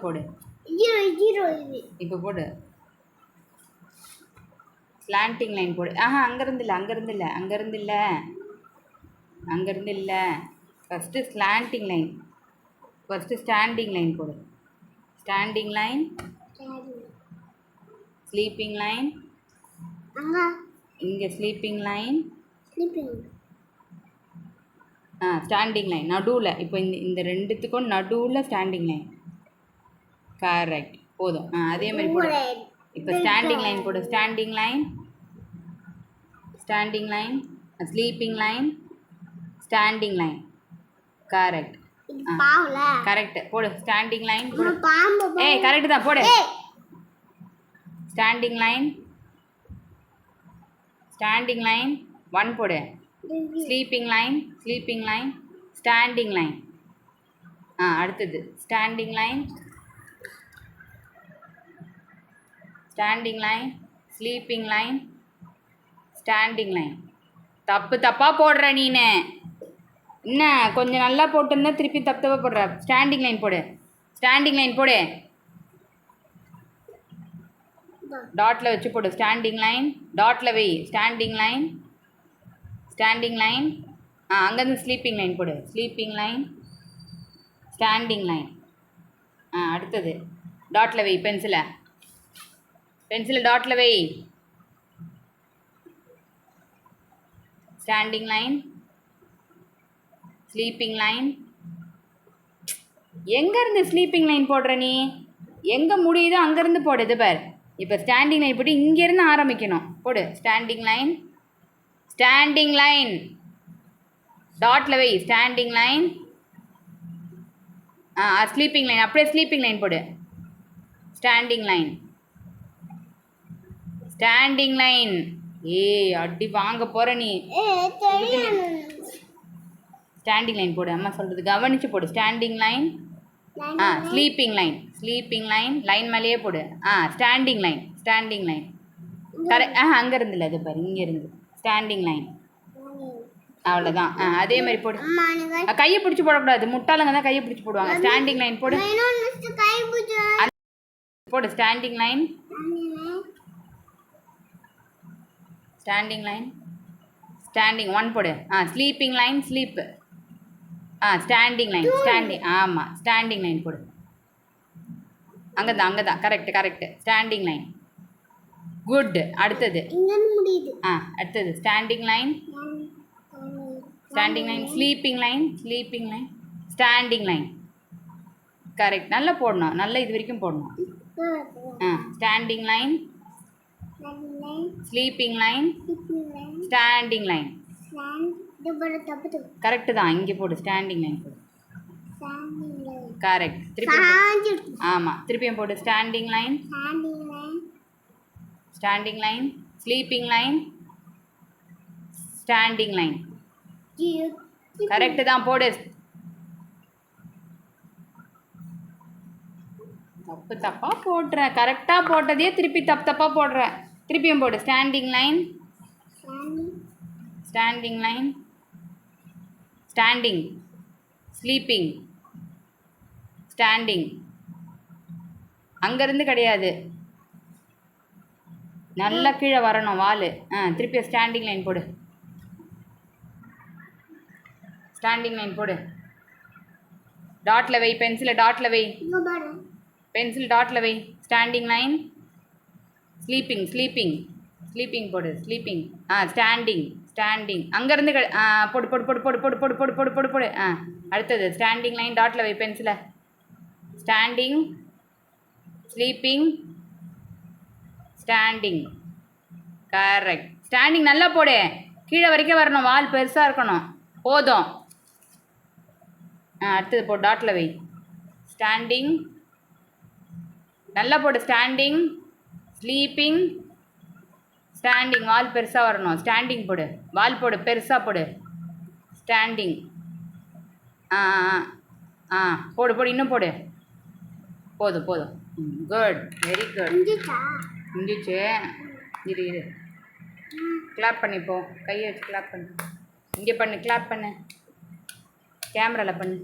போடு. இப்போ போடு. ஸ்லாண்டிங் லைன் போடு. அங்கேருந்து இல்லை. First slanting line. First standing line போடு. ஸ்டாண்டிங் லைன், ஸ்லீப்பிங் லைன், இங்கே ஸ்லீப்பிங் லைன், ஸ்டாண்டிங் லைன் நடுவில். இப்போ இந்த ரெண்டுத்துக்கும் நடுவில் ஸ்டாண்டிங் லைன். கரெக்ட், போதும். அதே மாதிரி போடு. இப்போ ஸ்டாண்டிங் லைன் போடு. Standing line, sleeping line, standing line. Correct, correct. போடு ஸ்டாண்டிங் லைன். கரெக்டு தான், போடு. ஸ்டாண்டிங் லைன் 1 போடு. Sleeping line, standing line. அடுத்தது standing line, sleeping line, standing line. தப்பாக போடுற நீனு. என்ன கொஞ்சம் நல்லா போட்டுருந்தா திருப்பி தப்பாக போடுற. ஸ்டாண்டிங் லைன் போடு. டாட்டில் வச்சு போடு. ஸ்டாண்டிங் லைன் டாட்டில் வை. Standing line. அங்கேருந்து ஸ்லீப்பிங் லைன் போடு. Sleeping line, standing line. அடுத்தது டாட்டில் வை. பென்சிலை டாட்டில் வை. Standing line, sleeping line. எங்கேருந்து ஸ்லீப்பிங் லைன் போடுற நீ? எங்கே முடியுதோ அங்கேருந்து போடு. இது பார், இப்போ ஸ்டாண்டிங் லைன் போட்டு இங்கேருந்து ஆரம்பிக்கணும். போடு ஸ்டாண்டிங் லைன் டாட்டில் வை. Standing line, sleeping line. அப்படியே ஸ்லீப்பிங் லைன் போடு. Standing line. அடி வாங்க போகிற நீ. ஸ்டாண்டிங் லைன் போடு. அம்மா சொல்கிறது கவனித்து போடு. Standing line, sleeping line line மேலேயே போடு. Standing line correct. அங்கேருந்து இல்லை, அது பாரு, இங்கேருந்து ஸ்டாண்டிங் லைன். அவ்வளோதான். அதே மாதிரி போடு. கையை பிடிச்சி போடக்கூடாது. முட்டாளங்க தான் கையை பிடிச்சி போடுவாங்க. ஸ்டாண்டிங் லைன் போடு. ஸ்டாண்டிங் லைன், ஸ்டாண்டிங் 1 போடு. Sleeping line, standing line. ஆமாம், ஸ்டாண்டிங் லைன் போடு. அங்கே தான் கரெக்ட். Standing line, good. அடுத்தது standing line, sleeping line, standing line. Correct. நல்லா போடணும். நல்லா இது வரைக்கும் போடணும். Standing line, sleeping line, standing line. Correct தான். இங்கே போடு. ஸ்டாண்டிங் லைன் போடு. கரெக்ட். திருப்பியும் போடு. Standing line, sleeping line, standing line. Correct தான், போடு. தப்பாக போடுற. கரெக்டாக போட்டதே திருப்பி தப்பாக போடுற. திருப்பியும் போடு. Standing line, sleeping, standing. அங்கேருந்து கிடையாது, நல்லா கீழே வரணும் வால். திருப்பி ஸ்டாண்டிங் லைன் போடு. டாட்டில் வை. பென்சிலை டாட்டில் வை. ஸ்டாண்டிங் லைன், ஸ்லீப்பிங் போடு. ஸ்டாண்டிங் அங்கேருந்து போடு. அடுத்தது ஸ்டாண்டிங் லைன் டாட்டில் வை. பென்சிலை standing, sleeping, standing. Correct. Standing நல்லா போடு. கீழே வரைக்கும் வரணும். வால் பெருசாக இருக்கணும். போதும். அடுத்தது போ. டாட்டில் வை. ஸ்டாண்டிங் நல்லா போடு. Standing, sleeping, standing. வால் பெருசாக வரணும். ஸ்டாண்டிங் போடு. வால் போடு, பெருசாக போடு. ஸ்டாண்டிங். போடு. இன்னும் போடு. போதும். Good, very good. முடிஞ்சிச்சு. இரு கிளாப் பண்ணிப்போ. கையை வச்சு கிளாப் பண்ணு. இங்கே பண்ணு. கிளாப் பண்ணு. கேமராவில் பண்ணு.